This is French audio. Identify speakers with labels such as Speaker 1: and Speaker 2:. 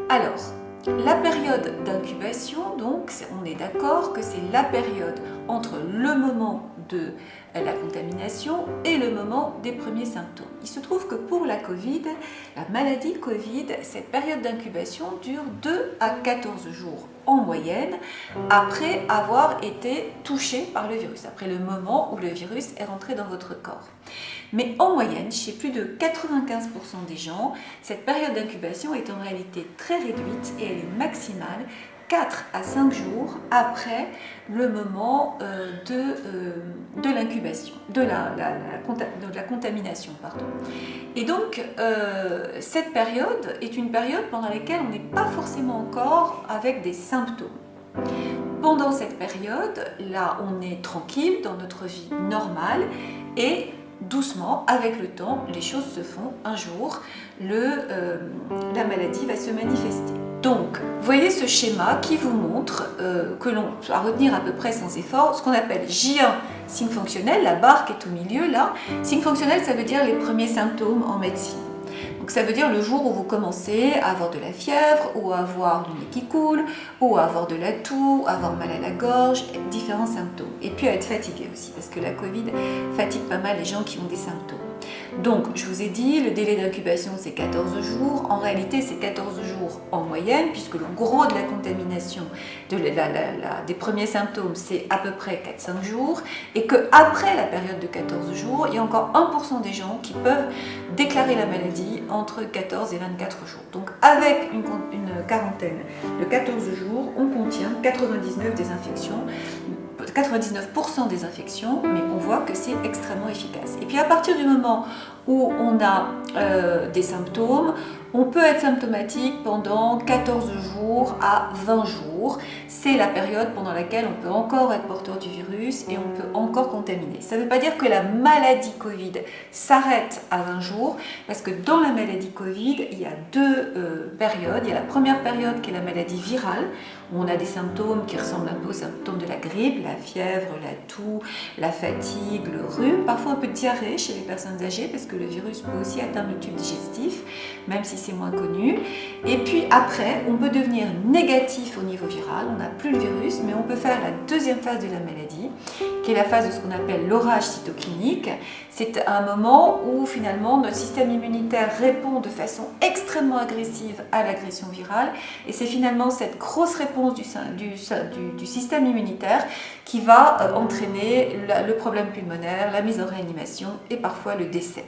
Speaker 1: Alors, la période d'incubation, donc, on est d'accord que c'est la période entre le moment de la contamination et le moment des premiers symptômes. Il se trouve que pour la Covid, la maladie Covid, cette période d'incubation dure 2 à 14 jours en moyenne après avoir été touché par le virus, après le moment où le virus est rentré dans votre corps. Mais en moyenne, chez plus de 95% des gens, cette période d'incubation est en réalité très réduite et elle est maximale 4 à 5 jours après le moment de l'incubation, de la contamination. Pardon. Et donc, cette période est une période pendant laquelle on n'est pas forcément encore avec des symptômes. Pendant cette période, là, on est tranquille dans notre vie normale et doucement, avec le temps, les choses se font. Un jour, la maladie va se manifester. Donc, voyez ce schéma qui vous montre que l'on va retenir à peu près sans effort ce qu'on appelle J1, signe fonctionnel, la barre qui est au milieu là. Signe fonctionnel, ça veut dire les premiers symptômes en médecine. Donc ça veut dire le jour où vous commencez à avoir de la fièvre, ou à avoir le nez qui coule, ou à avoir de la toux, à avoir mal à la gorge, différents symptômes. Et puis à être fatigué aussi, parce que la Covid fatigue pas mal les gens qui ont des symptômes. Donc, je vous ai dit, le délai d'incubation, c'est 14 jours. En réalité, c'est 14 jours en moyenne, puisque le gros de la contamination, des premiers symptômes, c'est à peu près 4-5 jours. Et qu'après la période de 14 jours, il y a encore 1% des gens qui peuvent déclarer la maladie entre 14 et 24 jours. Donc, avec une quarantaine de 14 jours, on contient 99% des infections, mais on voit que c'est extrêmement efficace. Et puis à partir du moment où on a des symptômes, on peut être symptomatique pendant 14 jours à 20 jours. C'est la période pendant laquelle on peut encore être porteur du virus et on peut encore contaminer. Ça ne veut pas dire que la maladie Covid s'arrête à 20 jours, parce que dans la maladie Covid, il y a deux périodes. Il y a la première période qui est la maladie virale, où on a des symptômes qui ressemblent un peu aux symptômes de la grippe, la fièvre, la toux, la fatigue, le rhume, parfois un peu de diarrhée chez les personnes âgées, parce que le virus peut aussi atteindre le tube digestif, même si c'est moins connu. Et puis après, on peut devenir négatif au niveau viral, on n'a plus le virus, mais on peut faire la deuxième phase de la maladie, qui est la phase de ce qu'on appelle l'orage cytokinique. C'est un moment où finalement notre système immunitaire répond de façon extrêmement agressive à l'agression virale, et c'est finalement cette grosse réponse du système immunitaire qui va entraîner le problème pulmonaire, la mise en réanimation et parfois le décès.